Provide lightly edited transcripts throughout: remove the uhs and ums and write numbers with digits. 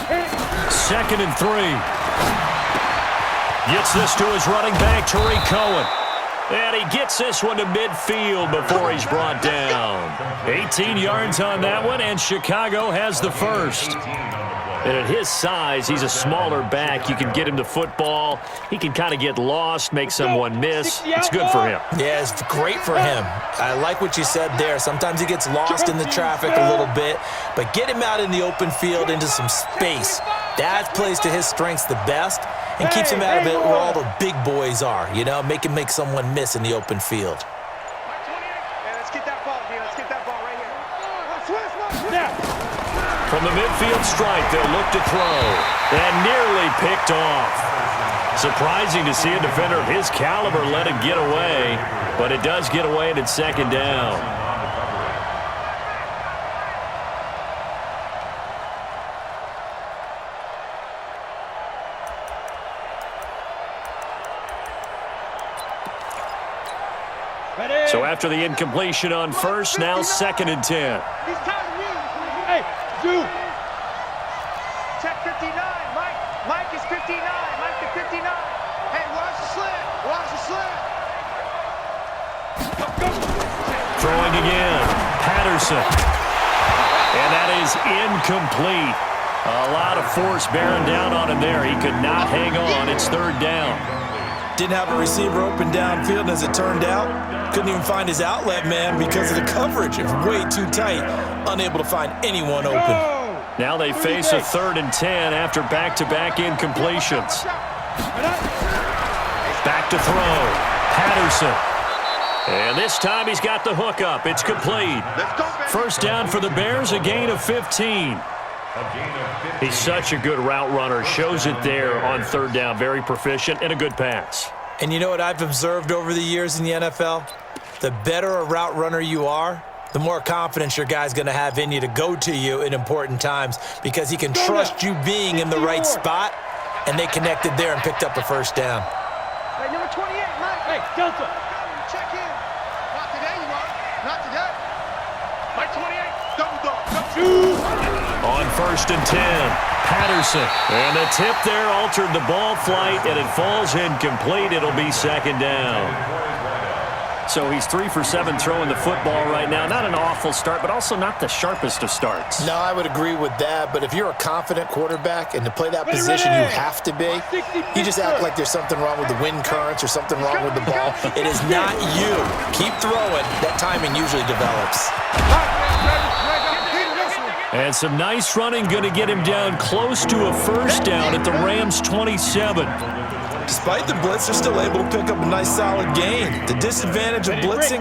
2nd and 3. Gets this to his running back, Tariq Cohen. And he gets this one to midfield before he's brought down. 18 yards on that one, and Chicago has the first. And at his size, he's a smaller back. You can get him the football. He can kind of get lost, make someone miss. It's good for him. Yeah, it's great for him. I like what you said there. Sometimes he gets lost in the traffic a little bit, but get him out in the open field into some space. That plays to his strengths the best and keeps him out of it where all the big boys are, you know, make someone miss in the open field. Let's get that ball, Let's get that ball right here. From the midfield stripe, they'll look to throw. And nearly picked off. Surprising to see a defender of his caliber let it get away, but it does get away and it's 2nd down. So after the incompletion on first, now 2nd and 10. Hey, dude. Check 59. Mike is 59. Mike is 59. Hey, watch the slant. Watch the slant. Go. Throwing again. Patterson. And that is incomplete. A lot of force bearing down on him there. He could not hang on. It's 3rd down. Didn't have a receiver open downfield, and as it turned out, couldn't even find his outlet man because of the coverage. It was way too tight, unable to find anyone open. Now they face a 3rd and 10 after back-to-back incompletions. Back to throw. Patterson. And this time he's got the hook up. It's complete. 1st down for the Bears, a gain of 15. He's such a good route runner. Shows it there on 3rd down. Very proficient and a good pass. And you know what I've observed over the years in the NFL? The better a route runner you are, the more confidence your guy's going to have in you to go to you in important times because he can trust you being in the right spot, and they connected there and picked up a 1st down. Hey, number 28, Mike. Hey, Delta. Check in. Not today, you are. Not today. Mike 28, double dog. On 1st and 10, Patterson. And the tip there altered the ball flight, and it falls incomplete. It'll be 2nd down. So he's 3 for 7 throwing the football right now. Not an awful start, but also not the sharpest of starts. No, I would agree with that. But if you're a confident quarterback and to play that position you have to be, you just act like there's something wrong with the wind currents or something wrong with the ball. It is not you. Keep throwing. That timing usually develops. And some nice running, going to get him down close to a 1st down at the Rams' 27. Despite the blitz, they're still able to pick up a nice solid gain. The disadvantage of blitzing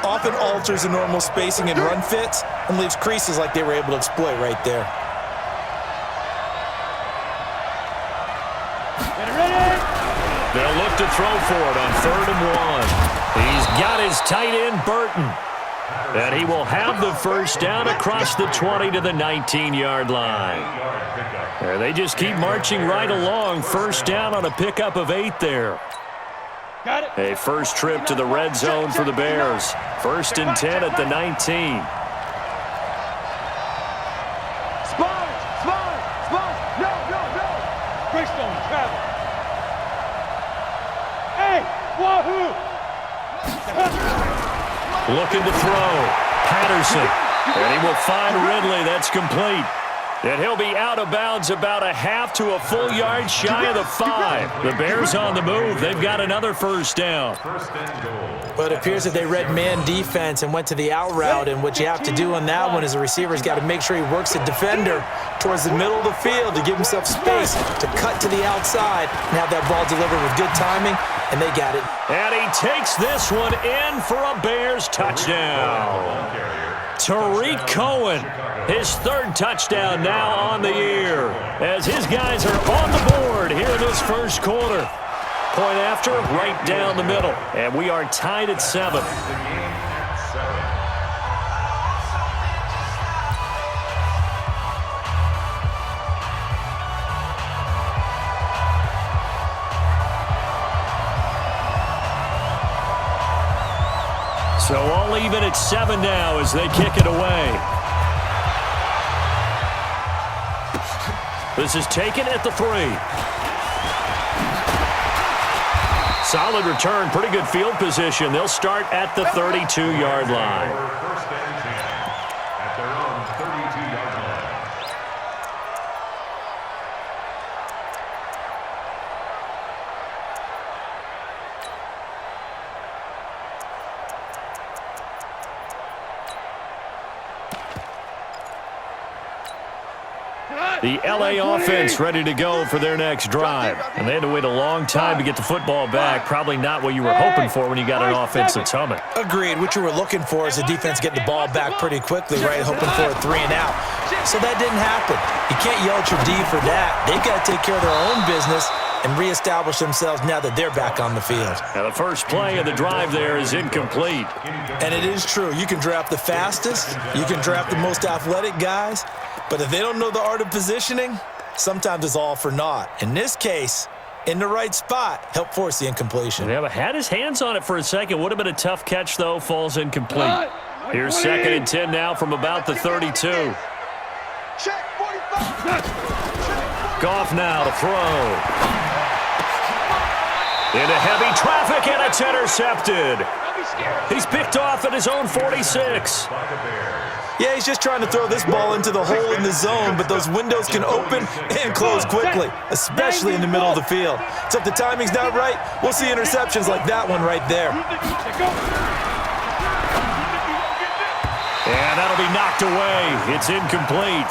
often alters the normal spacing and run fits and leaves creases like they were able to exploit right there. They'll look to throw for it on 3rd and 1. He's got his tight end, Burton. And he will have the 1st down across the 20 to the 19-yard line. There, they just keep marching right along. 1st down on a pickup of 8 there. Got it. A first trip to the red zone for the Bears. 1st and 10 at the 19. Spot. No. Greystone, travel. Hey, wahoo. Looking to throw. Patterson. And he will find Ridley. That's complete. And he'll be out of bounds about a half to a full yard shy of the 5. The Bears on the move. They've got another 1st down. Well, it appears that they read man defense and went to the out route, and what you have to do on that one is the receiver's got to make sure he works the defender towards the middle of the field to give himself space to cut to the outside and have that ball delivered with good timing, and they got it. And he takes this one in for a Bears touchdown. Tariq Cohen, his 3rd touchdown now on the year, as his guys are on the board here in this 1st quarter. Point after, right down the middle, and we are tied at 7. So all even at 7 now as they kick it away. This is taken at the 3. Solid return, pretty good field position. They'll start at the 32-yard line. First and 10 at their own 32-yard line. The LA offense ready to go for their next drive. And they had to wait a long time to get the football back. Probably not what you were hoping for when you got an offense that's humming. Agreed. What you were looking for is the defense getting the ball back pretty quickly, right? Hoping for a 3 and out. So that didn't happen. You can't yell at your D for that. They've got to take care of their own business and reestablish themselves now that they're back on the field. Now the first play of the drive there is incomplete. And it is true. You can draft the fastest. You can draft the most athletic guys. But if they don't know the art of positioning, sometimes it's all for naught. In this case, in the right spot, help force the incompletion. Yeah, but had his hands on it for a second. Would have been a tough catch, though. Falls incomplete. Here's 2nd and 10 now from about the 32. Check 45. Goff now to throw. Into heavy traffic, and it's intercepted. He's picked off at his own 46. Yeah, he's just trying to throw this ball into the hole in the zone, but those windows can open and close quickly, especially in the middle of the field. So if the timing's not right, we'll see interceptions like that one right there. And that'll be knocked away. It's incomplete.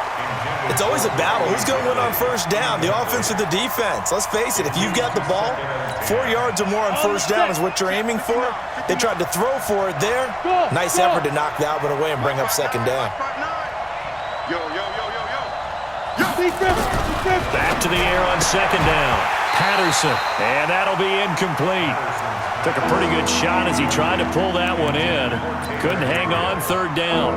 It's always a battle. Who's going to win on first down, the offense or the defense? Let's face it, if you've got the ball, 4 yards or more on first down is what you're aiming for. They tried to throw for it there. Nice effort to knock that one away and bring up 2nd down. Yo, yo, yo, yo, yo. Back to the air on 2nd down. Patterson, and that'll be incomplete. Took a pretty good shot as he tried to pull that one in. Couldn't hang on 3rd down.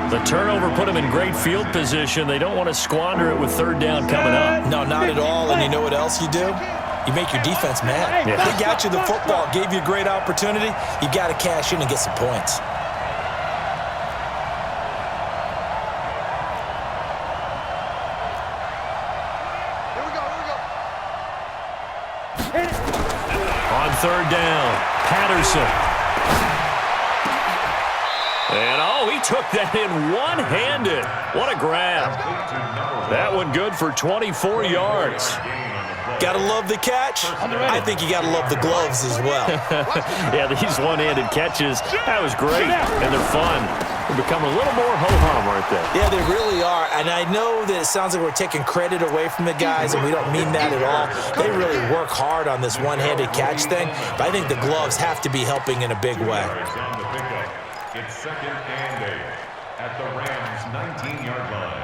The turnover put him in great field position. They don't want to squander it with 3rd down coming up. No, not at all. And you know what else you do? You make your defense mad. Yeah. They got you the football, gave you a great opportunity. You got to cash in and get some points. Here we go, here we go. On 3rd down, Patterson. And, he took that in one-handed. What a grab. That one good for 24 yards. Got to love the catch. I think you got to love the gloves as well. Yeah, these one-handed catches, that was great, and they're fun. They're becoming a little more ho-hum, aren't they? Yeah, they really are. And I know that it sounds like we're taking credit away from the guys, and we don't mean that at all. They really work hard on this one-handed catch thing, but I think the gloves have to be helping in a big way. It's 2nd and 8 at the Rams' 19-yard line.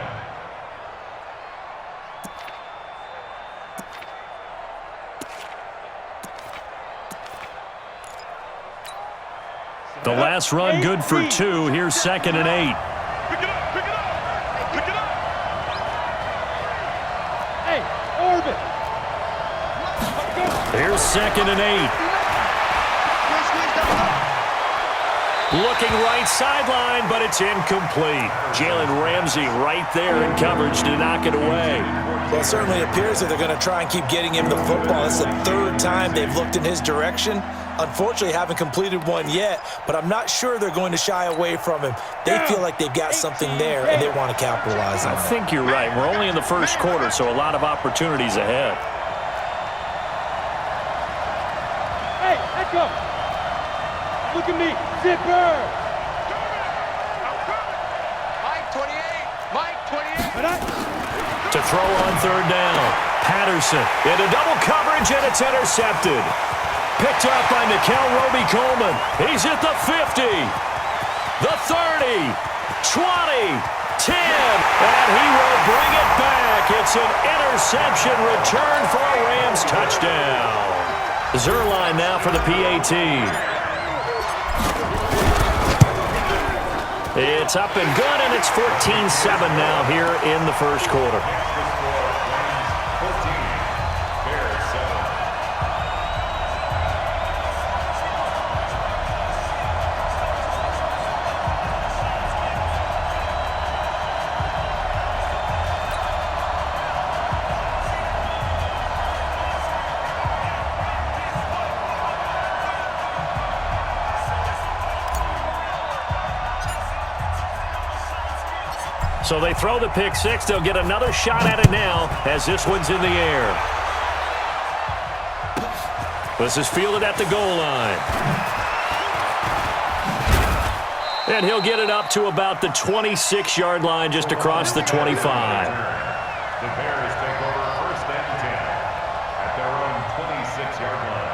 The last run good for 2. Here's 2nd and 8. Pick it up, pick it up, pick it up. Hey, orbit. Here's 2nd and 8. Looking right sideline, but it's incomplete. Jalen Ramsey right there in coverage to knock it away. Well, it certainly appears that they're going to try and keep getting him the football. It's the 3rd time they've looked in his direction. Unfortunately, haven't completed one yet, but I'm not sure they're going to shy away from him. They feel like they've got something there, and they want to capitalize on it. I think you're right. We're only in the first quarter, so a lot of opportunities ahead. Hey, echo! Look at me, zipper! Mike 28, Mike 28. To throw on 3rd down. Patterson into double coverage, and it's intercepted. Picked up by Nikel Roby-Coleman. He's at the 50, the 30, 20, 10, and he will bring it back. It's an interception return for a Rams touchdown. Zerline now for the PAT. It's up and good, and it's 14-7 now here in the first quarter. So they throw the pick six. They'll get another shot at it now as this one's in the air. This is fielded at the goal line. And he'll get it up to about the 26-yard line, just across the 25. The Bears take over 1st and 10 at their own 26-yard line.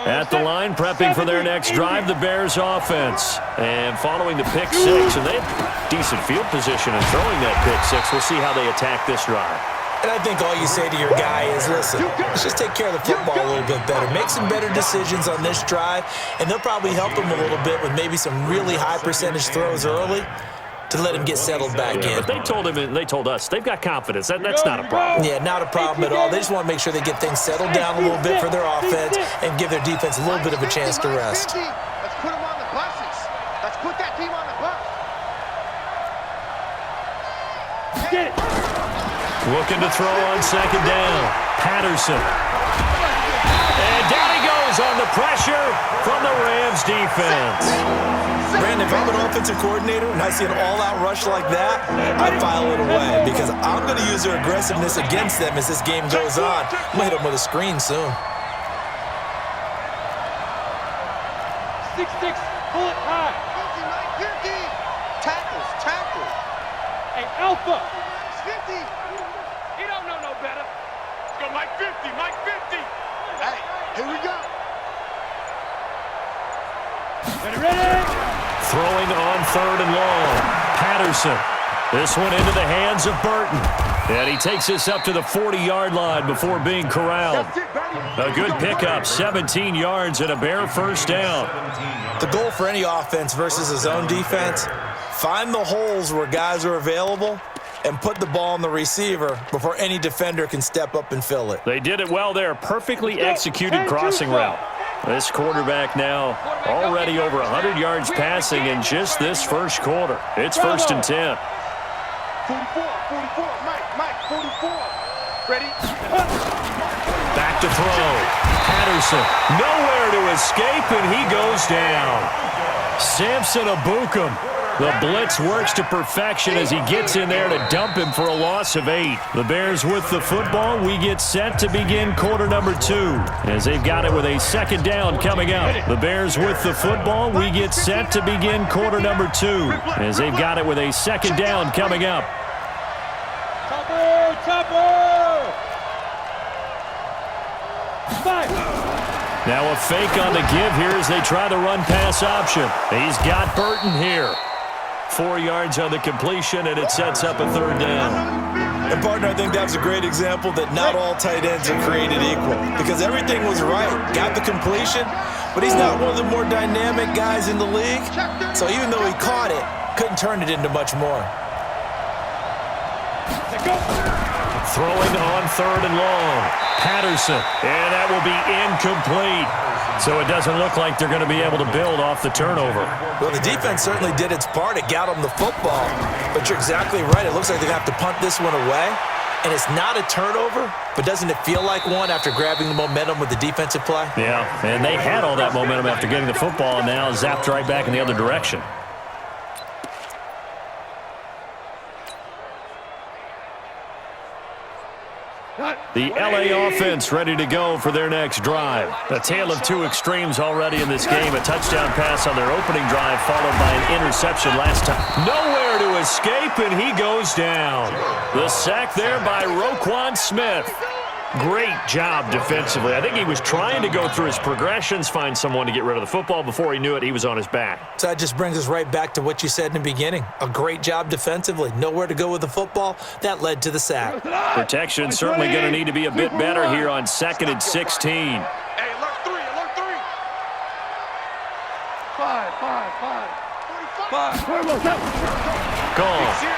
At the line, prepping for their next drive, the Bears offense. And following the pick six, and they have decent field position and throwing that pick six. We'll see how they attack this drive. And I think all you say to your guy is, listen, let's just take care of the football a little bit better. Make some better decisions on this drive, and they'll probably help him a little bit with maybe some really high percentage throws early to let him get settled back in. But they told him, and they told us, they've got confidence. That's not a problem. Yeah, not a problem at all. They just want to make sure they get things settled down a little bit for their offense and give their defense a little bit of a chance to rest. Let's put them on the buses. Let's put that team on the bus. Get it. Looking to throw on 2nd down. Patterson. And down he goes on the pressure from the Rams defense. Brandon, if I'm an offensive coordinator and I see an all-out rush like that, I file it away because I'm going to use their aggressiveness against them as this game goes on. I'm going to hit them with a screen soon. 6-6, pull it high. 50. Tackles. Hey, Alpha. 50. He don't know no better. Let's go Mike 50, Mike 50. Hey, here we go. Ready? Throwing on 3rd and long. Patterson. This one into the hands of Burton. And he takes this up to the 40-yard line before being corralled. A good pickup, 17 yards and a Bear 1st down. The goal for any offense versus his own defense, find the holes where guys are available and put the ball on the receiver before any defender can step up and fill it. They did it well there. Perfectly executed crossing route. This quarterback now already over 100 yards passing in just this first quarter. It's 1st and 10. 44, Mike, 44. Ready? Back to throw. Patterson nowhere to escape, and he goes down. Samson Abukum. The blitz works to perfection as he gets in there to dump him for a loss of 8. The Bears with the football. We get set to begin quarter number 2 as they've got it with a 2nd down coming up. The Bears with the football. We get set to begin quarter number 2 as they've got it with a 2nd down coming up. Chopper! Five. Now a fake on the give here as they try the run-pass option. He's got Burton here. 4 yards on the completion, and it sets up a 3rd down. And, partner, I think that was a great example that not all tight ends are created equal because everything was right. Got the completion, but he's not one of the more dynamic guys in the league. So even though he caught it, couldn't turn it into much more. Throwing on 3rd and long. Patterson, and that will be incomplete. So it doesn't look like they're going to be able to build off the turnover. Well, the defense certainly did its part. It got them the football. But you're exactly right. It looks like they have to punt this one away. And it's not a turnover, but doesn't it feel like one after grabbing the momentum with the defensive play? Yeah, and they had all that momentum after getting the football, and now zapped right back in the other direction. The LA offense ready to go for their next drive. A tale of 2 extremes already in this game. A touchdown pass on their opening drive followed by an interception last time. Nowhere to escape, and he goes down. The sack there by Roquan Smith. Great job defensively. I think he was trying to go through his progressions, find someone to get rid of the football. Before he knew it, he was on his back. So that just brings us right back to what you said in the beginning. A great job defensively. Nowhere to go with the football. That led to the sack. Protection certainly going to need to be a bit better here on 2nd and 16. Hey, alert 3. Five. Gone.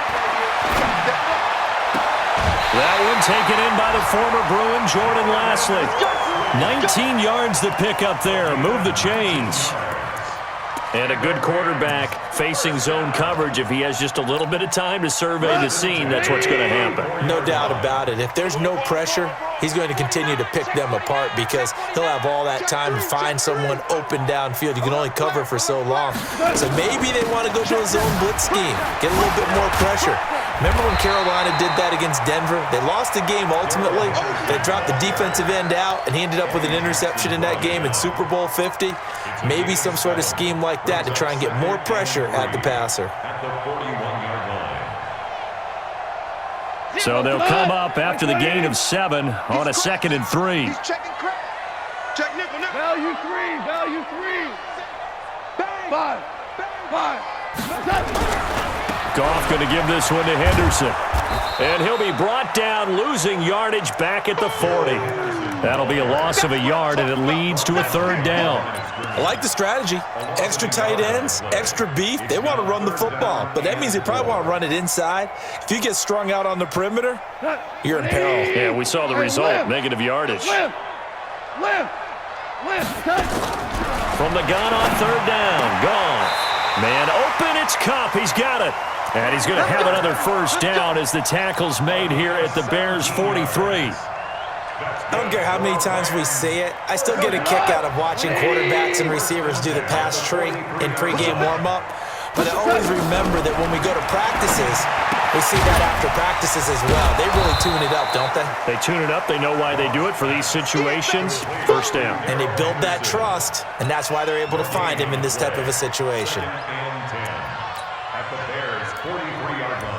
That one taken in by the former Bruin, Jordan Lasley. 19 yards to pick up there. Move the chains. And a good quarterback facing zone coverage. If he has just a little bit of time to survey the scene, that's what's going to happen. No doubt about it. If there's no pressure, he's going to continue to pick them apart because he'll have all that time to find someone open downfield. You can only cover for so long. So maybe they want to go to a zone blitz scheme, get a little bit more pressure. Remember when Carolina did that against Denver? They lost the game ultimately. They dropped the defensive end out, and he ended up with an interception in that game in Super Bowl 50. Maybe some sort of scheme like that to try and get more pressure at the passer. At the 41-yard line. So they'll come up after the gain of 7 on a 2nd and 3. He's checking crack. Check nickel, nickel. Value 3. Value 3. Bang. 5. Goff going to give this one to Henderson. And he'll be brought down, losing yardage back at the 40. That'll be a loss of a yard, and it leads to a 3rd down. I like the strategy. Extra tight ends, extra beef. They want to run the football, but that means they probably want to run it inside. If you get strung out on the perimeter, you're in peril. Yeah, we saw the result, negative yardage. Limp. From the gun on 3rd down, gone. Man open, it's Kupp. He's got it. And he's going to have another 1st down as the tackle's made here at the Bears' 43. I don't care how many times we say it. I still get a kick out of watching quarterbacks and receivers do the pass tree in pregame warm-up. But I always remember that when we go to practices, we see that after practices as well. They really tune it up, don't they? They tune it up. They know why they do it for these situations. 1st down. And they build that trust, and that's why they're able to find him in this type of a situation. And 10 at the Bears' 43-yard line.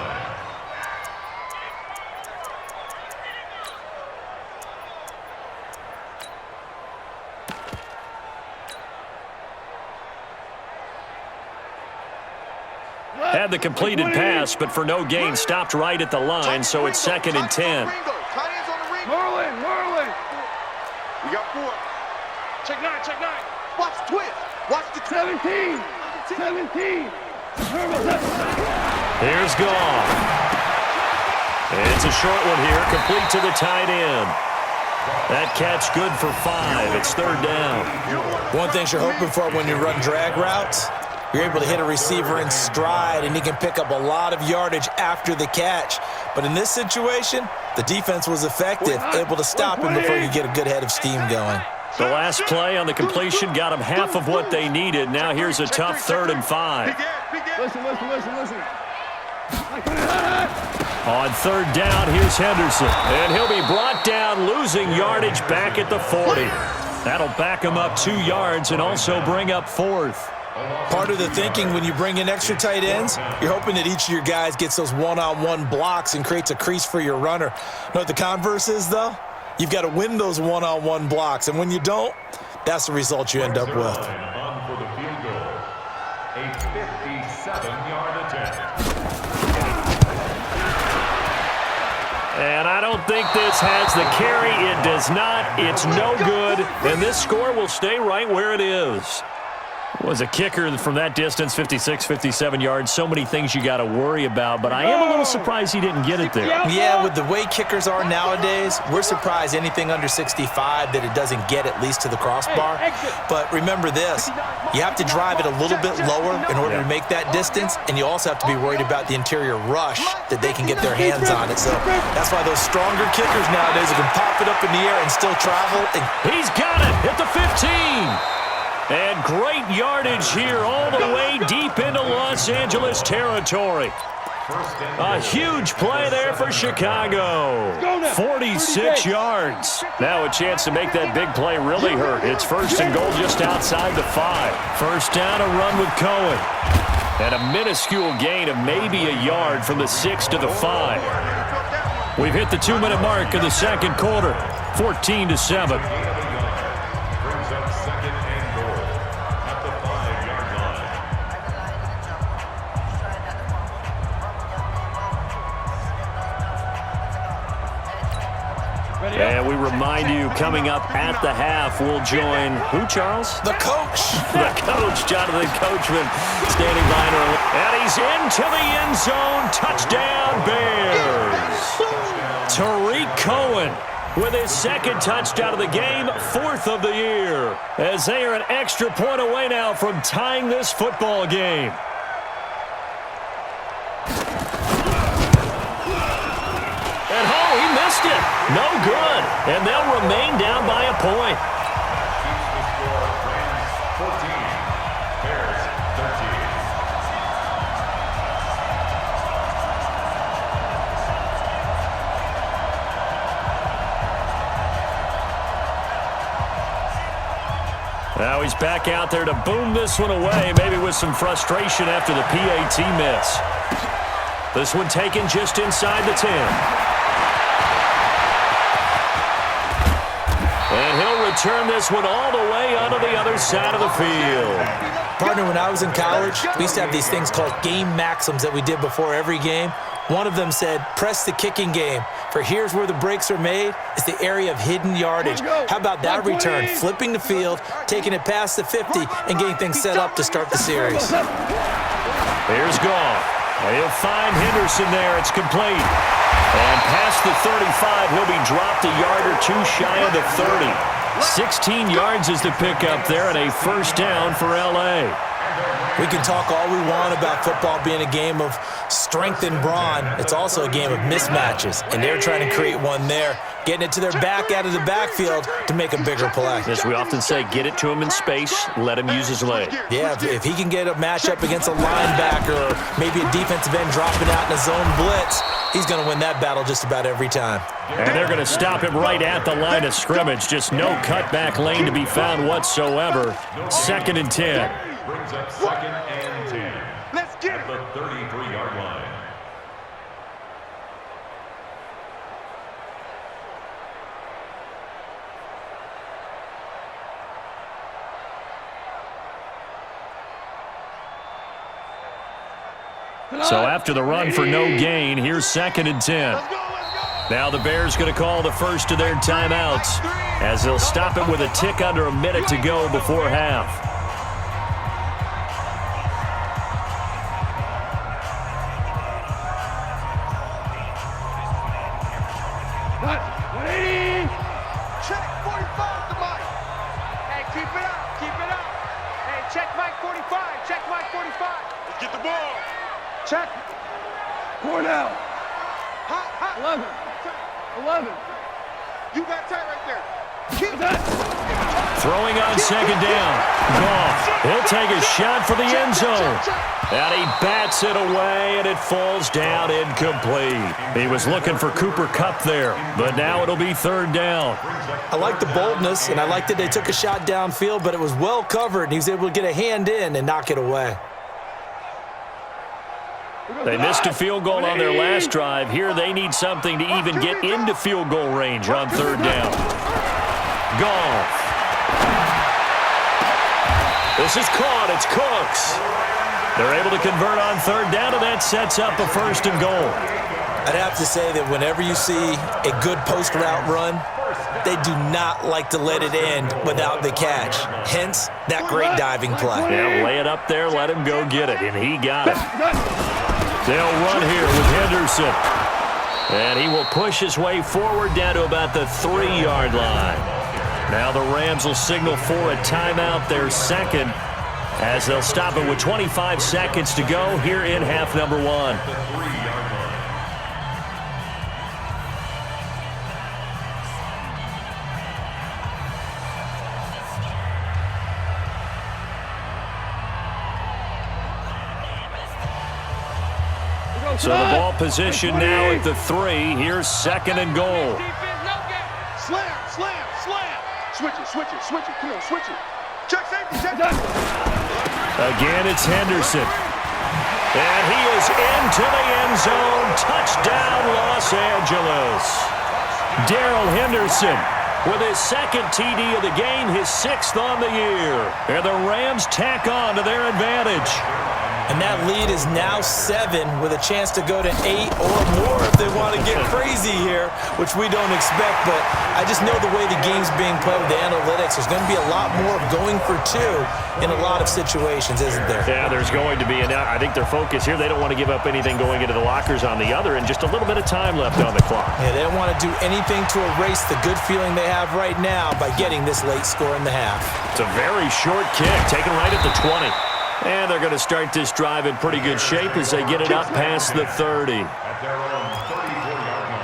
Had the completed pass, but for no gain, stopped right at the line, so it's 2nd and 10. Whirling. You got 4. Check 9. Watch the twist. Watch the twist. 17. Here's Goff. It's a short one here, complete to the tight end. That catch good for 5. It's 3rd down. One thing you're hoping for when you run drag routes, you're able to hit a receiver in stride, and he can pick up a lot of yardage after the catch. But in this situation, the defense was effective, able to stop him before you get a good head of steam going. The last play on the completion got them half of what they needed. Now here's a tough 3rd and 5. Listen. On 3rd down, here's Henderson. And he'll be brought down, losing yardage back at the 40. That'll back him up 2 yards and also bring up 4th. Part of the thinking when you bring in extra tight ends, you're hoping that each of your guys gets those one-on-one blocks and creates a crease for your runner. Know what the converse is, though? You've got to win those one-on-one blocks, and when you don't, that's the result you end up with. On for the field goal. A 57-yard attempt. And I don't think this has the carry. It does not. It's no good. And this score will stay right where it is. Was a kicker from that distance, 56, 57 yards. So many things you got to worry about, but I am a little surprised he didn't get it there. Yeah, with the way kickers are nowadays, we're surprised anything under 65 that it doesn't get at least to the crossbar. But remember this, you have to drive it a little bit lower in order to make that distance, and you also have to be worried about the interior rush that they can get their hands on it. So that's why those stronger kickers nowadays can pop it up in the air and still travel. And he's got it at the 15. And great yardage here all the way deep into Los Angeles territory. A huge play there for Chicago. 46 yards. Now a chance to make that big play really hurt. It's 1st and goal just outside the 5. 1st down, a run with Cohen. And a minuscule gain of maybe a yard from the 6 to the 5. We've hit the 2-minute mark of the 2nd quarter. 14-7. And we remind you, coming up at the half, we'll join who, Charles? the coach. The coach, Jonathan Coachman, standing by. And he's into the end zone. Touchdown, Bears. Tariq Cohen with his second touchdown of the game, 4th of the year, as they are an extra point away now from tying this football game. And he missed it. No good. And they'll remain down by a point. Now he's back out there to boom this one away, maybe with some frustration after the PAT miss. This one taken just inside the 10. And he'll return this one all the way onto the other side of the field. Partner, when I was in college, we used to have these things called game maxims that we did before every game. One of them said, press the kicking game, for here's where the breaks are made. It's the area of hidden yardage. How about that return? Flipping the field, taking it past the 50, and getting things set up to start the series. Here's Goff. He'll find Henderson there. It's complete. And past the 35, he'll be dropped a yard or two shy of the 30. 16 yards is the pickup there, and a first down for L.A. We can talk all we want about football being a game of strength and brawn. It's also a game of mismatches, and they're trying to create one there, getting it to their back out of the backfield to make a bigger play. As we often say, get it to him in space, let him use his leg. Yeah, if he can get a matchup against a linebacker or maybe a defensive end dropping out in a zone blitz, he's going to win that battle just about every time. And they're going to stop him right at the line of scrimmage. Just no cutback lane to be found whatsoever. 2nd and 10. Brings up 2nd and 10. Let's get at the 33-yard line. So after the run for no gain, here's 2nd and 10. Now the Bears going to call the first of their timeouts as they'll stop it with a tick under a minute to go before half. Check 45 to Mike. Hey, keep it up. Keep it up. Hey, check Mike 45. Check Mike 45. Let's get the ball. Check. Cornell. Hot. 11. You got tight right there. Keep that. Throwing on 2nd down. Goff. He'll take a shot for the end zone. And he bats it away, and it falls down incomplete. He was looking for Cooper Kupp there, but now it'll be 3rd down. I like the boldness, and I like that they took a shot downfield, but it was well covered, and he was able to get a hand in and knock it away. They missed a field goal on their last drive. Here they need something to even get into field goal range on 3rd down. Goff. This is caught. It's Cooks. They're able to convert on 3rd down, and that sets up a 1st and goal. I'd have to say that whenever you see a good post route run, they do not like to let it end without the catch. Hence, that great diving play. Yeah, lay it up there, let him go get it, and he got it. They'll run here with Henderson. And he will push his way forward down to about the 3-yard line. Now the Rams will signal for a timeout, their 2nd, as they'll stop it with 25 seconds to go here in half number 1. So the ball position now at the 3. Here's 2nd and goal. Slam. Switch it. Come on, switch it. Check safety. Check. Again, it's Henderson. And he is into the end zone. Touchdown, Los Angeles. Darrell Henderson with his 2nd TD of the game, his 6th on the year. And the Rams tack on to their advantage. And that lead is now 7 with a chance to go to 8 or more if they want to get crazy here, which we don't expect. But I just know the way the game's being played with the analytics, there's going to be a lot more of going for 2 in a lot of situations, isn't there? Yeah, there's going to be. And I think their focus here, they don't want to give up anything going into the lockers on the other, and just a little bit of time left on the clock. Yeah, they don't want to do anything to erase the good feeling they have right now by getting this late score in the half. It's a very short kick, taken right at the 20. And they're going to start this drive in pretty good shape as they get it up past the 30. At their own 34-yard line.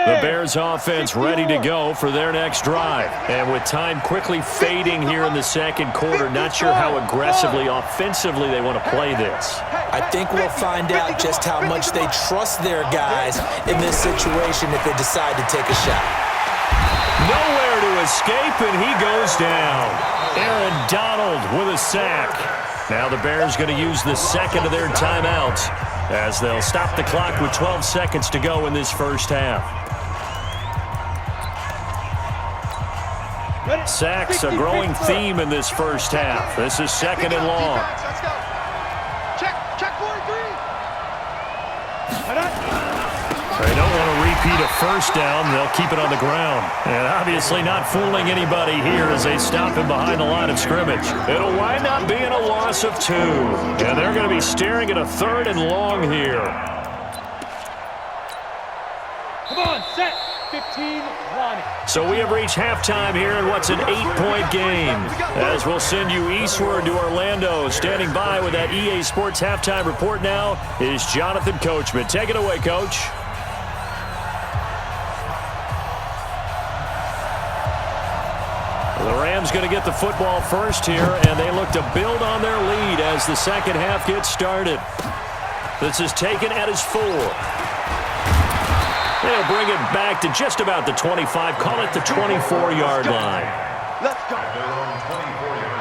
The Bears offense ready to go for their next drive. And with time quickly fading here in the second quarter, not sure how aggressively, offensively they want to play this. I think we'll find out just how much they trust their guys in this situation if they decide to take a shot. Nowhere to escape, and he goes down. Aaron Donald with a sack. Now the Bears going to use the second of their timeouts as they'll stop the clock with 12 seconds to go in this first half. Sacks, a growing theme in this first half. This is second and long. Let's go. Check 43. They don't want to repeat a first down. They'll keep it on the ground. And obviously not fooling anybody here as they stop him behind the line of scrimmage. It'll wind up being a loss of 2. And they're going to be staring at a third and long here. Come on, set. 15-20. So we have reached halftime here in what's an 8-point game. As we'll send you eastward to Orlando. Standing by with that EA Sports halftime report now is Jonathan Coachman. Take it away, Coach. The Rams going to get the football first here, and they look to build on their lead as the second half gets started. This is taken at his 4. They'll bring it back to just about the 25, call it the 24-yard line. Let's go. At their own 24-yard line.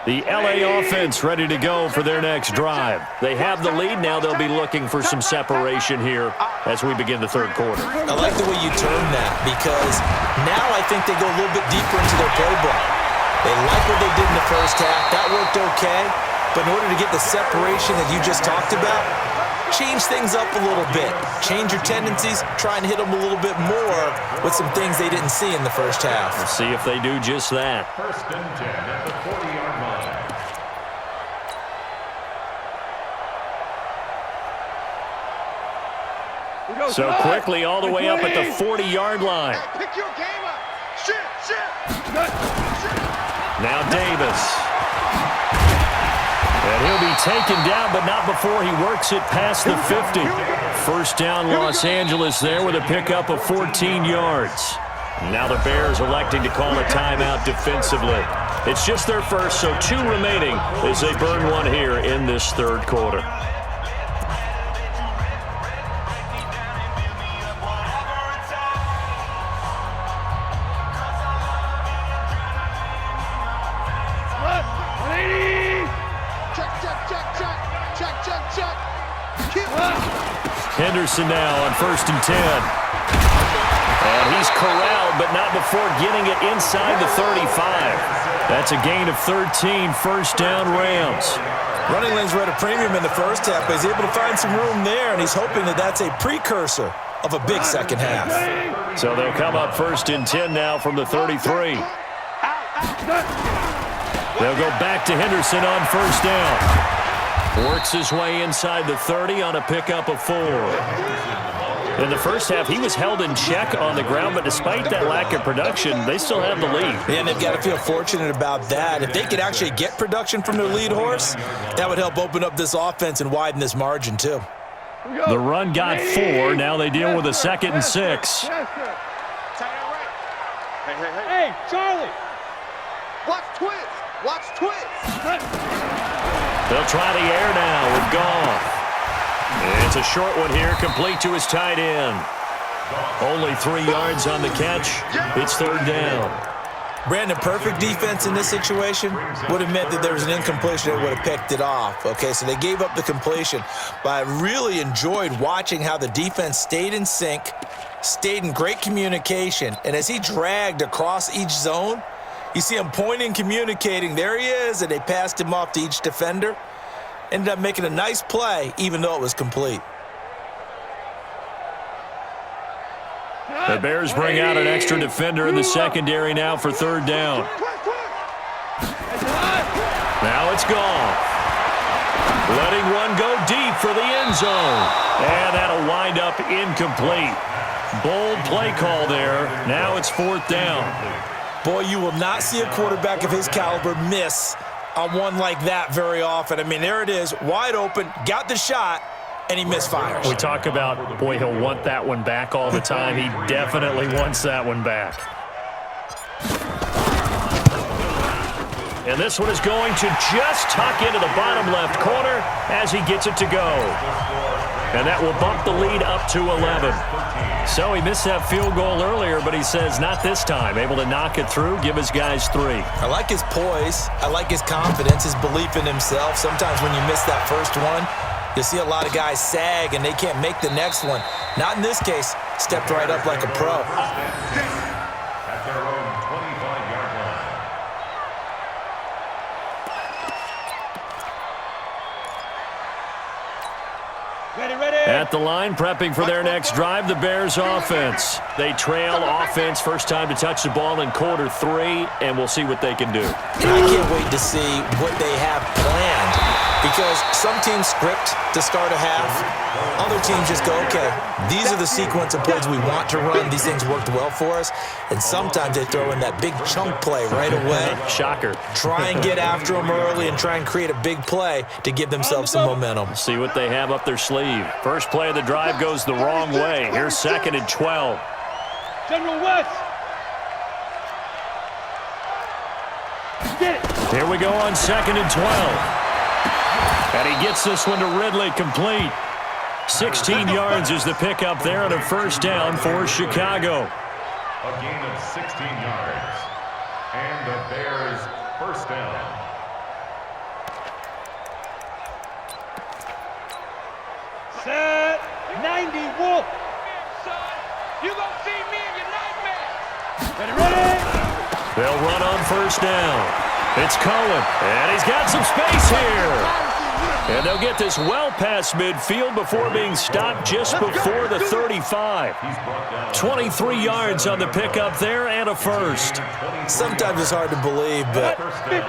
The LA offense ready to go for their next drive. They have the lead. Now they'll be looking for some separation here as we begin the third quarter. I like the way you term that because now I think they go a little bit deeper into their playbook. They like what they did in the first half. That worked okay. But in order to get the separation that you just talked about, change things up a little bit. Change your tendencies. Try and hit them a little bit more with some things they didn't see in the first half. Let's see if they do just that. First and 10 at the 40-yard line. So quickly all the way up at the 40-yard line. Pick your game up. Shit. Now Davis. And he'll be taken down, but not before he works it past the 50. First down, Los Angeles there with a pickup of 14 yards. Now the Bears electing to call a timeout defensively. It's just their first, so 2 remaining as they burn one here in this third quarter. Henderson now on first and 10. And he's corralled, but not before getting it inside the 35. That's a gain of 13, first down Rams. Running lanes were at a premium in the first half, but he's able to find some room there, and he's hoping that that's a precursor of a big second half. So they'll come up first and 10 now from the 33. They'll go back to Henderson on first down. Works his way inside the 30 on a pickup of 4. In the first half, he was held in check on the ground, but despite that lack of production, they still have the lead. And they've got to feel fortunate about that. If they could actually get production from their lead horse, that would help open up this offense and widen this margin too. The run got 4. Now they deal with a 2nd and 6. Hey, Charlie. Watch twist. They'll try the air now with Goff. It's a short one here, complete to his tight end. Only 3 yards on the catch. It's third down. Brandon, perfect defense in this situation would have meant that there was an incompletion that would have picked it off. Okay, so they gave up the completion. But I really enjoyed watching how the defense stayed in sync, stayed in great communication, and as he dragged across each zone, you see him pointing, communicating. There he is, and they passed him off to each defender. Ended up making a nice play, even though it was complete. The Bears bring out an extra defender in the secondary now for third down. Now it's gone. Letting one go deep for the end zone. And that'll wind up incomplete. Bold play call there. Now it's fourth down. Boy, you will not see a quarterback of his caliber miss on one like that very often. I mean, there it is, wide open, got the shot, and he misfires. We talk about, boy, he'll want that one back all the time. He definitely wants that one back. And this one is going to just tuck into the bottom left corner as he gets it to go. And that will bump the lead up to 11. So he missed that field goal earlier, but he says not this time. Able to knock it through, give his guys 3. I like his poise. I like his confidence, his belief in himself. Sometimes when you miss that first one, you see a lot of guys sag and they can't make the next one. Not in this case. Stepped right up like a pro. At their own 25-yard line. At the line, prepping for their next drive, the Bears offense. They trail offense, first time to touch the ball in quarter 3, and we'll see what they can do. And I can't wait to see what they have planned. Because some teams script to start a half. Other teams just go, okay, these are the sequence of plays we want to run. These things worked well for us. And sometimes they throw in that big chunk play right away. Shocker. Try and get after them early and try and create a big play to give themselves some momentum. See what they have up their sleeve. First play of the drive goes the wrong way. Here's 2nd and 12. General West. Get it. Here we go on 2nd and 12. And he gets this one to Ridley, complete. 16 yards is the pickup there on a first down for Chicago. A gain of 16 yards. And the Bears first down. Set. 90, Wolf. You gonna see me in your nightmare. Ready. They'll run on first down. It's Cohen, and he's got some space here. And they'll get this well past midfield before being stopped just before the 35. 23 yards on the pickup there and a first. Sometimes it's hard to believe, but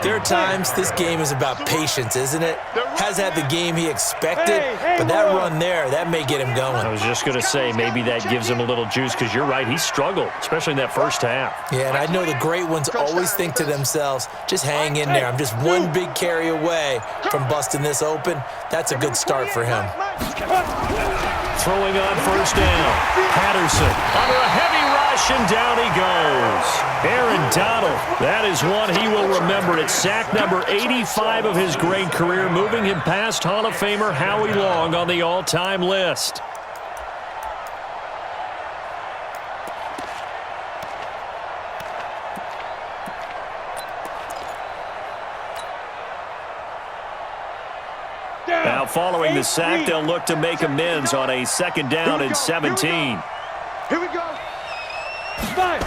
there are times this game is about patience, isn't it? Has had the game he expected, but that run there, that may get him going. I was just going to say, maybe that gives him a little juice, because you're right, he struggled, especially in that first half. Yeah, and I know the great ones always think to themselves, just hang in there. I'm just one big carry away from busting this open. That's a good start for him. Throwing on first down. Patterson under a heavy rush, and down he goes. Aaron Donald, that is one he will remember. It's sack number 85 of his great career, moving him past Hall of Famer Howie Long on the all-time list. Now following the sack, they'll look to make amends on a 2nd down and 17. Here we go. 5.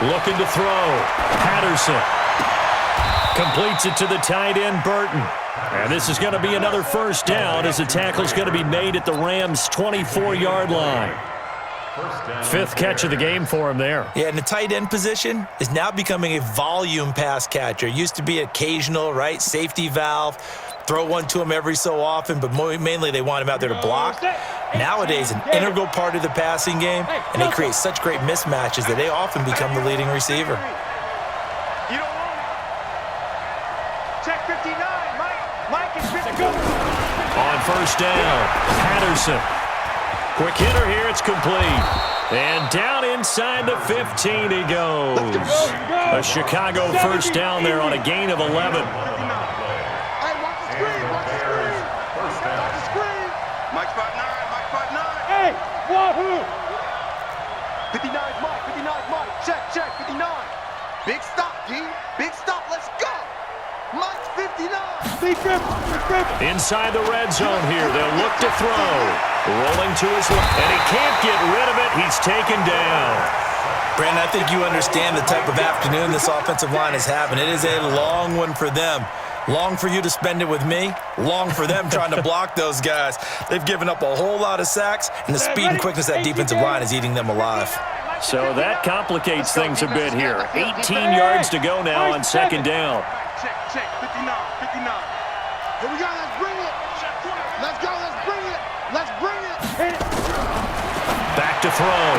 Looking to throw. Patterson completes it to the tight end, Burton. And this is going to be another first down as the tackle's going to be made at the Rams' 24-yard line. 5th catch of the game for him there. Yeah, and the tight end position is now becoming a volume pass catcher. It used to be occasional, right? Safety valve. Throw one to him every so often, but mainly they want him out there to block. Nowadays, an integral part of the passing game, and they create such great mismatches that they often become the leading receiver. You don't want it. Check 59. Mike is 50. On first down, Patterson. Quick hitter here, it's complete. And down inside the 15 he goes. A Chicago first down there on a gain of 11. Inside the red zone here. They'll look to throw. Rolling to his left. And he can't get rid of it. He's taken down. Brandon, I think you understand the type of afternoon this offensive line is having. It is a long one for them. Long for you to spend it with me. Long for them trying to block those guys. They've given up a whole lot of sacks, and the speed and quickness of that defensive line is eating them alive. So that complicates things a bit here. 18 yards to go now on second down. Check, 59, 59. Here we go, let's bring it. Let's go, let's bring it. Let's bring it. Back to throw.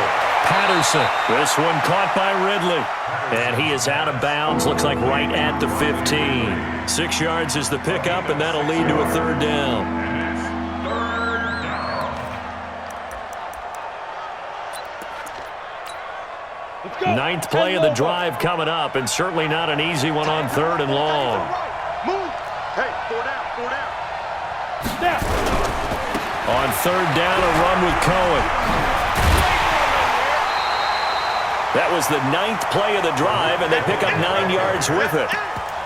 Patterson. This one caught by Ridley. And he is out of bounds. Looks like right at the 15. 6 yards is the pickup, and that'll lead to a third down. Ninth play of the drive coming up, and certainly not an easy one on third and long. Move. Hey, 4 down. On third down, a run with Cohen. That was the 9th play of the drive, and they pick up 9 yards with it.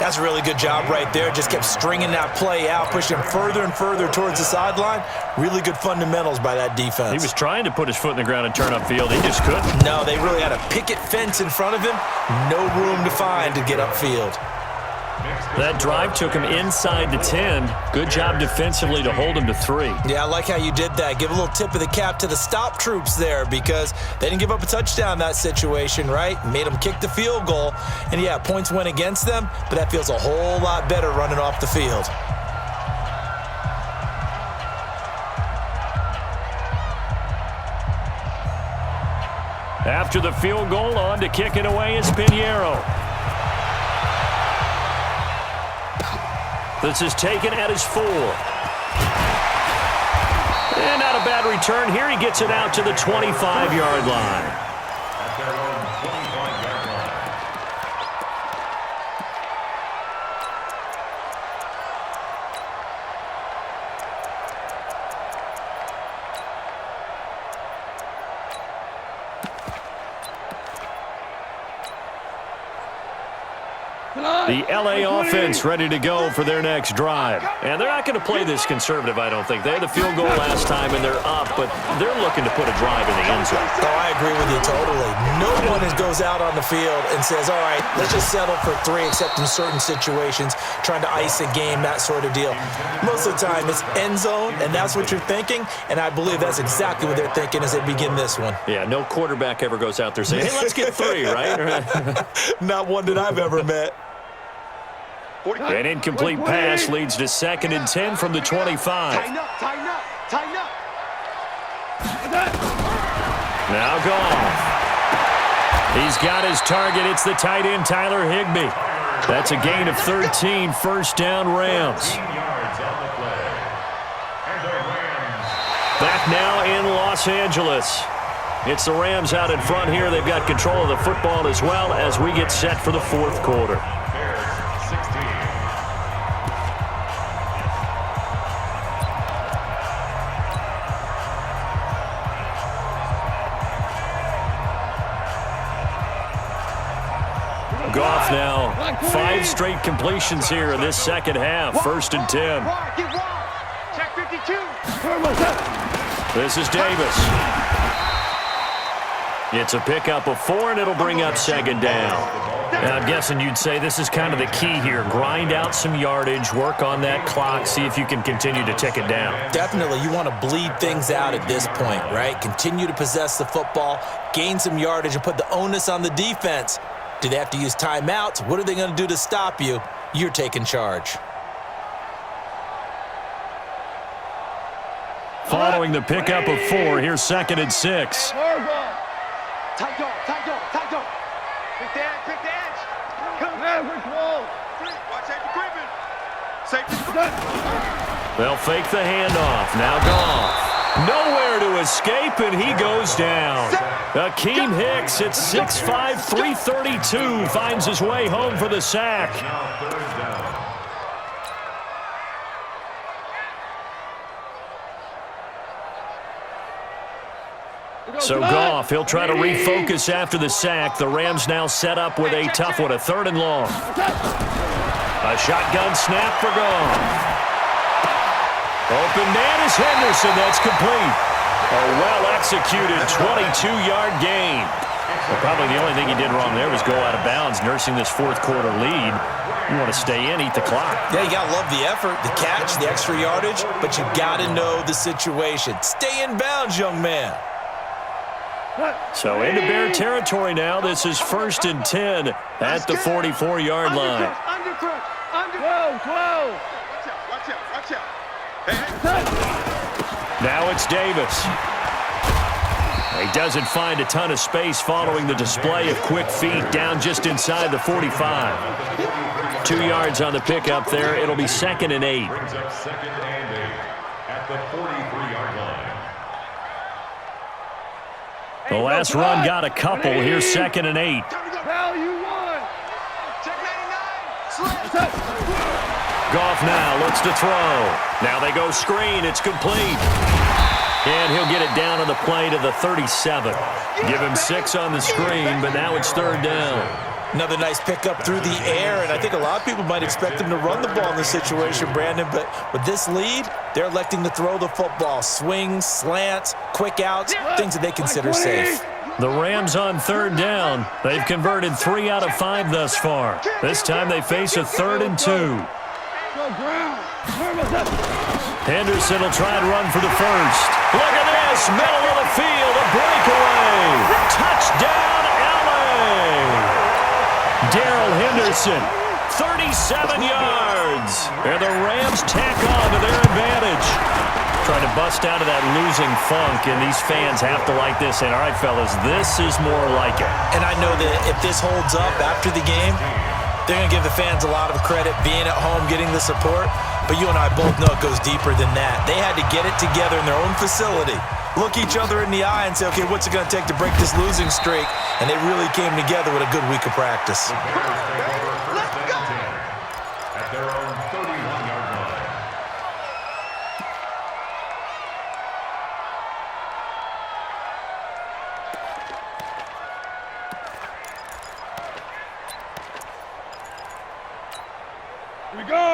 That's a really good job right there. Just kept stringing that play out, pushing him further and further towards the sideline. Really good fundamentals by that defense. He was trying to put his foot in the ground and turn upfield. He just couldn't. No, they really had a picket fence in front of him. No room to find to get upfield. That drive took him inside the 10. Good job defensively to hold him to 3. Yeah, I like how you did that. Give a little tip of the cap to the stop troops there because they didn't give up a touchdown in that situation, right? Made them kick the field goal. And, yeah, points went against them, but that feels a whole lot better running off the field. After the field goal, on to kick it away is Pinheiro. This is taken at his 4. And not a bad return here. He gets it out to the 25-yard line. At their own 25-yard line. The LA offense ready to go for their next drive. And they're not going to play this conservative, I don't think. They had the field goal last time, and they're up, but they're looking to put a drive in the end zone. Oh, I agree with you totally. No one goes out on the field and says, all right, let's just settle for 3, except in certain situations, trying to ice a game, that sort of deal. Most of the time, it's end zone, and that's what you're thinking, and I believe that's exactly what they're thinking as they begin this one. Yeah, no quarterback ever goes out there saying, hey, let's get 3, right? Not one that I've ever met. An incomplete pass leads to 2nd and 10 from the 25. Tighten up. Now Goff. He's got his target. It's the tight end, Tyler Higbee. That's a gain of 13, first down Rams. 15 yards on the play. And the Rams. Back now in Los Angeles. It's the Rams out in front here. They've got control of the football as well as we get set for the 4th quarter. Bears 16. Goff now, 5 straight completions here in this second half. 1st and 10. Check 52. This is Davis. It's a pickup of 4, and it'll bring up 2nd down. Now, I'm guessing you'd say this is kind of the key here. Grind out some yardage, work on that clock, see if you can continue to tick it down. Definitely, you want to bleed things out at this point, right? Continue to possess the football, gain some yardage, and put the onus on the defense. Do they have to use timeouts? What are they going to do to stop you? You're taking charge. Following the pickup of 4, here's 2nd and 6. Tight go. Pick the edge. Come on, Watch safety Griffin. Safety. They'll fake the handoff. Now Goff. Nowhere to escape, and he goes down. Akeem Hicks at 6'5", 332, finds his way home for the sack. Now 3rd down. So Goff, he'll try to refocus after the sack. The Rams now set up with a tough one, a 3rd and long. A shotgun snap for Goff. Open man is Henderson. That's complete. A well-executed 22-yard gain. Well, probably the only thing he did wrong there was go out of bounds, nursing this fourth-quarter lead. You want to stay in, eat the clock. Yeah, you got to love the effort, the catch, the extra yardage, but you got to know the situation. Stay in bounds, young man. So into Bear territory now. This is 1st and 10 at the 44-yard line. Now it's Davis. He doesn't find a ton of space following the display of quick feet down just inside the 45. 2 yards on the pickup there. It'll be 2nd and 8. Brings up 2nd and 8 at the 43-yard line. The last run got a couple. Here's 2nd and 8. Goff now looks to throw. Now they go screen. It's complete. And he'll get it down on the play to the 37. Give him 6 on the screen, but now it's 3rd down. Another nice pickup through the air, and I think a lot of people might expect him to run the ball in this situation, Brandon, but with this lead, they're electing to throw the football. Swings, slants, quick outs, things that they consider safe. The Rams on 3rd down. They've converted 3 out of 5 thus far. This time they face a 3rd and 2. Henderson will try and run for the first. Look at this, middle of the field, a breakaway. Touchdown, LA! Darrell Henderson, 37 yards. And the Rams tack on to their advantage. Trying to bust out of that losing funk, and these fans have to like this. And all right, fellas, this is more like it. And I know that if this holds up after the game, they're going to give the fans a lot of credit being at home, getting the support. But you and I both know it goes deeper than that. They had to get it together in their own facility, look each other in the eye and say, okay, what's it going to take to break this losing streak? And they really came together with a good week of practice. Let's go! At their own 31-yard line.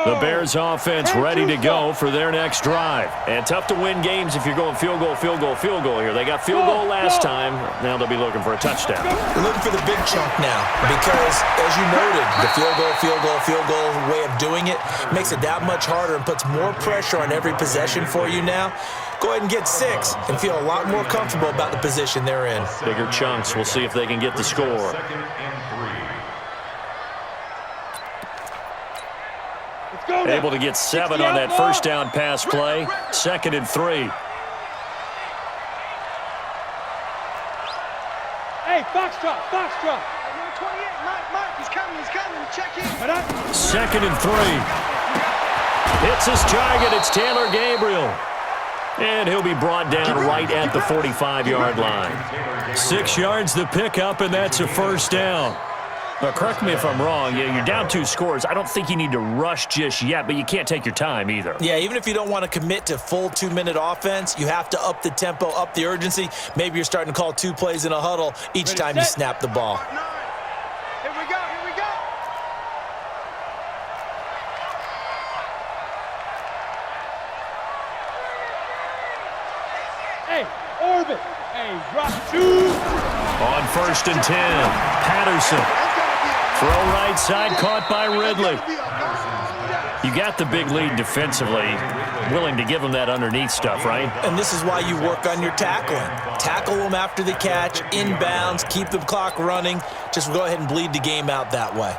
The Bears offense ready to go for their next drive. And tough to win games if you're going field goal here. They got field goal last time. Now they'll be looking for a touchdown. They're looking for the big chunk now because, as you noted, the field goal way of doing it makes it that much harder and puts more pressure on every possession for you now. Go ahead and get 6 and feel a lot more comfortable about the position they're in. Bigger chunks. We'll see if they can get the score. 2nd and 3. Able to get 7 on that first down pass play. 2nd and 3. Hey, Foxtrot. 128, Mike, he's coming, check in. 2nd and 3. Hits his target, it's Taylor Gabriel. And he'll be brought down right at the 45-yard line. 6 yards the pickup, and that's a first down. Now, correct me if I'm wrong. You're down 2 scores. I don't think you need to rush just yet, but you can't take your time either. Yeah, even if you don't want to commit to full 2-minute offense, you have to up the tempo, up the urgency. Maybe you're starting to call 2 plays in a huddle each time you snap the ball. Here we go. Hey, orbit. Hey, drop 2. On 1st and 10, Patterson. Throw right side, caught by Ridley. You got the big lead defensively. Willing to give them that underneath stuff, right? And this is why you work on your tackling. Tackle them after the catch, inbounds, keep the clock running. Just go ahead and bleed the game out that way.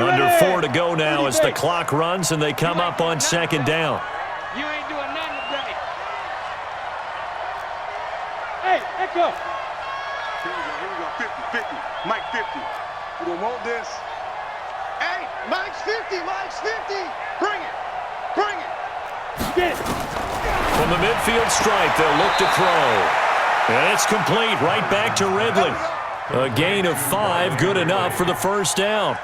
Under 4 to go now as the clock runs and they come up on 2nd down. You ain't doing nothing today. Hey, Echo. Here we go. 50. Mike 50. You don't want this. Hey, Mike's 50. Bring it. Get it. From the midfield stripe, they'll look to throw. And it's complete right back to Ridley. A gain of 5, good enough for the first down.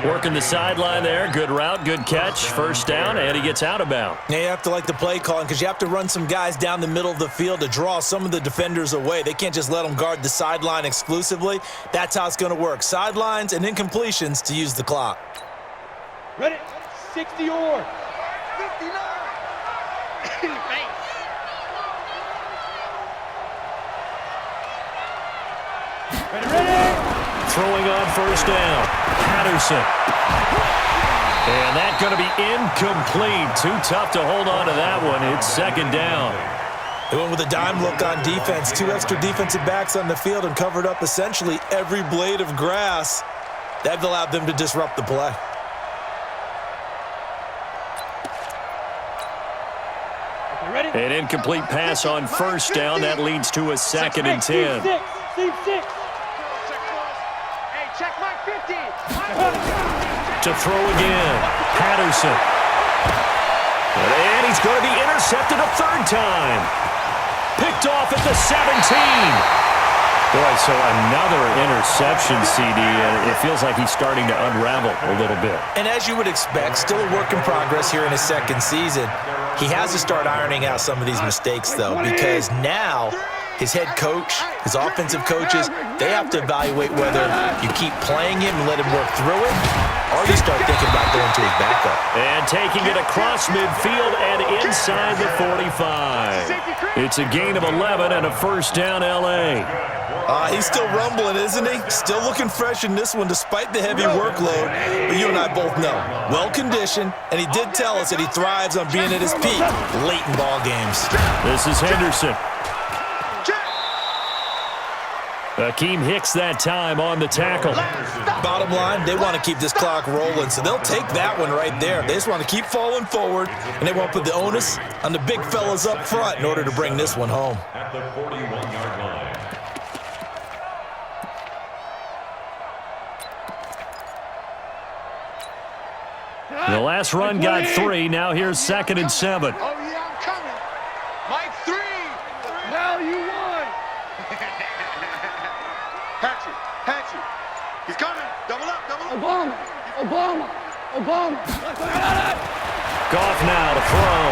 Working the sideline there. Good route, good catch. First down, and he gets out of bounds. Now you have to like the play calling because you have to run some guys down the middle of the field to draw some of the defenders away. They can't just let them guard the sideline exclusively. That's how it's going to work. Sidelines and incompletions to use the clock. Ready? 60 or 59. Ready? Throwing on first down. Patterson. And that's going to be incomplete. Too tough to hold on to that one. It's second down. They went with a dime look on defense. 2 extra defensive backs on the field and covered up essentially every blade of grass. That allowed them to disrupt the play. An incomplete pass on first down. That leads to a second and 10. Check my 50. To throw again. Patterson. And he's going to be intercepted a third time. Picked off at the 17. Boy, so another interception, CD, and it feels like he's starting to unravel a little bit. And as you would expect, still a work in progress here in his second season. He has to start ironing out some of these mistakes, though, because now his head coach, his offensive coaches, they have to evaluate whether you keep playing him and let him work through it, or you start thinking about going to his backup. And taking it across midfield and inside the 45. It's a gain of 11 and a first down, L.A. He's still rumbling, isn't he? Still looking fresh in this one despite the heavy workload. But you and I both know, well-conditioned, and he did tell us that he thrives on being at his peak late in ball games. This is Henderson. Akeem Hicks that time on the tackle. Bottom line, they want to keep this clock rolling, so they'll take that one right there. They just want to keep falling forward, and they won't put the onus on the big fellas up front in order to bring this one home. At the 41-yard line. The last run got 3. Now here's second and 7. Oh, yeah, I'm coming. Mike 3. Now you won. Hatchet. He's coming. Double up. Obama. Goff now to throw.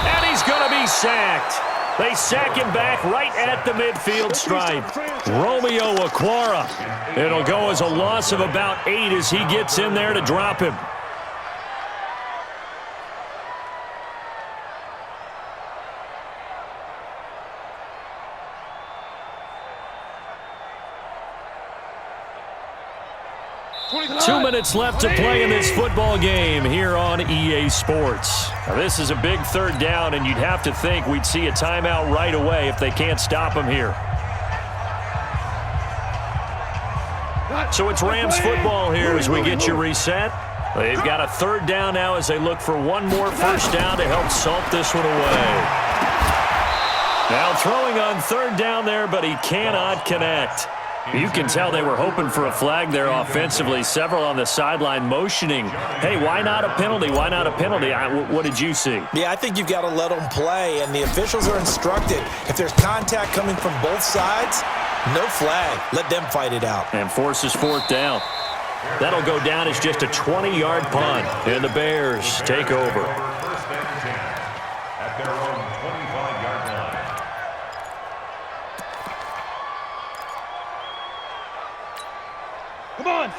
And he's going to be sacked. They sack him back right at the midfield stripe. Romeo Okwara. It'll go as a loss of about 8 as he gets in there to drop him. Two minutes left to play in this football game here on EA Sports. Now, this is a big third down, and you'd have to think we'd see a timeout right away if they can't stop him here. So it's Rams football here as we get you reset. They've got a third down now as they look for one more first down to help salt this one away. Now throwing on third down there, but he cannot connect. You can tell they were hoping for a flag there offensively. Several on the sideline motioning, hey, why not a penalty? Why not a penalty? What did you see? Yeah, I think you've got to let them play, and the officials are instructed. If there's contact coming from both sides, no flag. Let them fight it out. And forces fourth down. That'll go down as just a 20-yard punt, and the Bears take over. First and 10 at their own 25-yard line.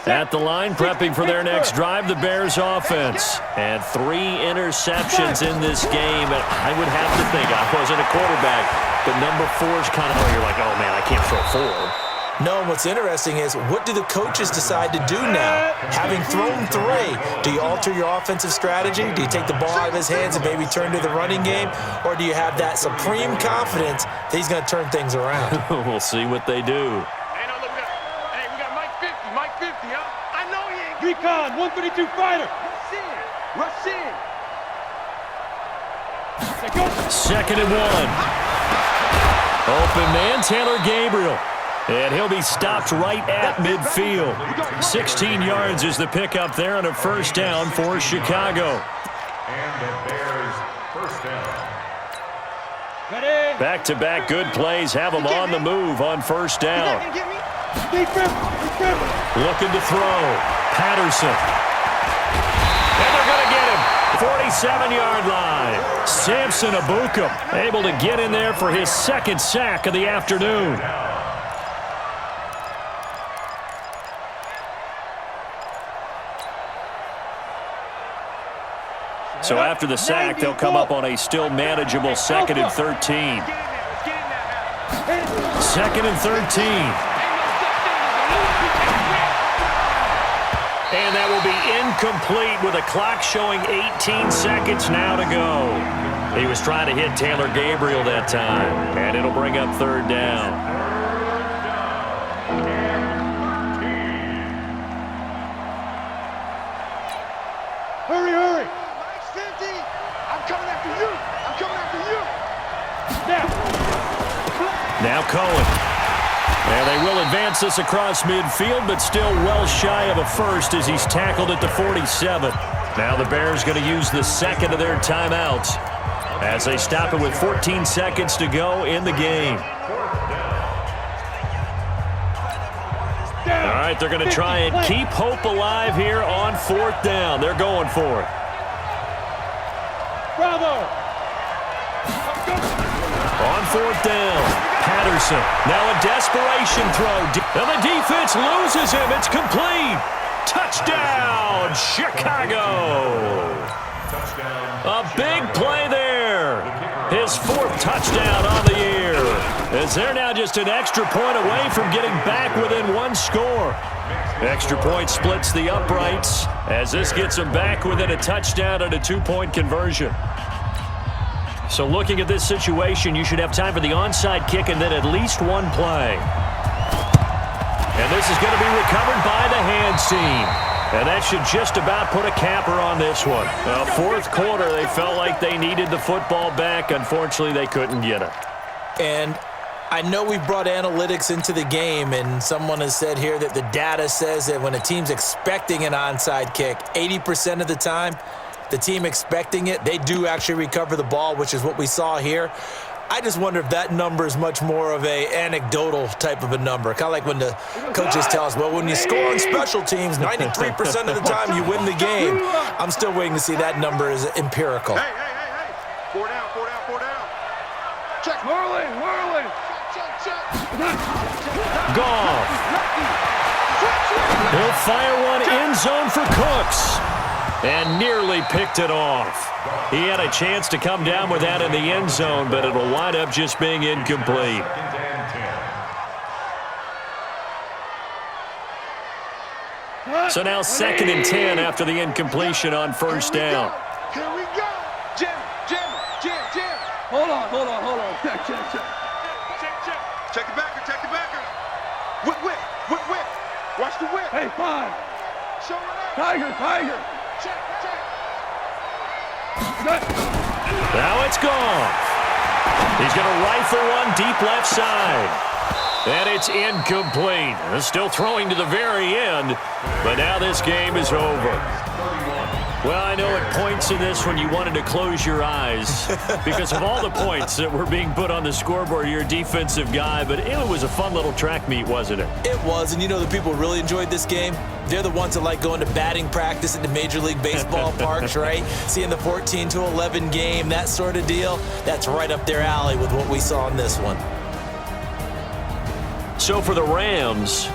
At the line, prepping for their next drive, the Bears offense. And 3 interceptions in this game. And I would have to think, I wasn't a quarterback, but number 4 is kind of where you're like, oh, man, I can't throw 4. No, and what's interesting is, what do the coaches decide to do now? Having thrown 3, do you alter your offensive strategy? Do you take the ball out of his hands and maybe turn to the running game? Or do you have that supreme confidence that he's going to turn things around? We'll see what they do. Recon, 132 fighter. Rush in. Second and 1. Open man, Taylor Gabriel. And he'll be stopped right at midfield. 16 yards is the pickup there and a first down for Chicago. And the Bears first down. Back-to-back good plays have them on the move on first down. Looking to throw. Patterson. And they're going to get him. 47-yard line. Samson Abuka able to get in there for his second sack of the afternoon. So after the sack, they'll come up on a still manageable 2nd and 13. 2nd and 13. And that will be incomplete with a clock showing 18 seconds now to go. He was trying to hit Taylor Gabriel that time, and it'll bring up 3rd down. Hurry, hurry. Mike's 50. I'm coming after you. I'm coming after you. Now Cohen. And they will advance this across midfield, but still well shy of a first as he's tackled at the 47. Now the Bears going to use the second of their timeouts as they stop it with 14 seconds to go in the game. All right, they're going to try and keep hope alive here on 4th down. They're going for it. Bravo. On 4th down. Patterson. Now a desperation throw. And the defense loses him. It's complete. Touchdown, Chicago. A big play there. His 4th touchdown on the year. As they're now just an extra point away from getting back within 1 score. Extra point splits the uprights as this gets them back within a touchdown and a 2-point conversion. So looking at this situation, you should have time for the onside kick and then at least 1 play. And this is going to be recovered by the hands team. And that should just about put a capper on this one. 4th quarter, they felt like they needed the football back. Unfortunately, they couldn't get it. And I know we've brought analytics into the game, and someone has said here that the data says that when a team's expecting an onside kick, 80% of the time, the team expecting it, they do actually recover the ball, which is what we saw here. I just wonder if that number is much more of a anecdotal type of a number. Kind of like when the coaches tell us, well, when you score on special teams, 93% of the time you win the game. I'm still waiting to see that number is empirical. Hey. 4 down. Check. Whirling. Check. Goff. He'll fire one end zone for Cooks. And nearly picked it off. He had a chance to come down with that in the end zone, but it'll wind up just being incomplete. So now 2nd and 10 after the incompletion on 1st down. Here we go. Jim. Hold on. Check. Check the backer. Whip. Watch the whip. Hey, 5. Show me that. Tiger. Check. Now it's gone. He's going to rifle one deep left side. And it's incomplete. Still throwing to the very end, but now this game is over. Well, I know at points in this when you wanted to close your eyes because of all the points that were being put on the scoreboard. You're a defensive guy, but it was a fun little track meet, wasn't it? It was, and you know the people really enjoyed this game? They're the ones that like going to batting practice at the Major League Baseball parks, right? Seeing the 14-11 game, that sort of deal. That's right up their alley with what we saw in this one. So for the Rams,